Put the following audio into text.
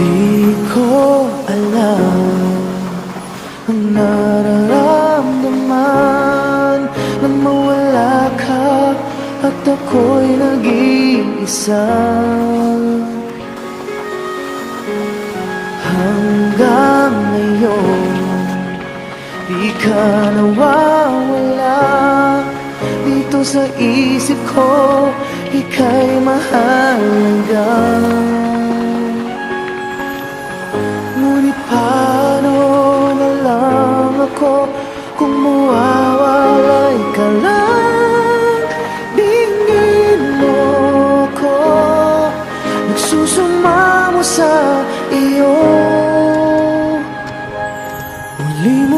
Di ko alam ang nararamdaman nang mawala ka at ako'y nag-iisa. Hanggang ngayon di ka nawawala dito sa isip ko, ika'y mahalaga. Ngunit paano na lang ako kung mawawalay ka lang? Bingin mo ko, nagsusumamo sa iyo. Uli mo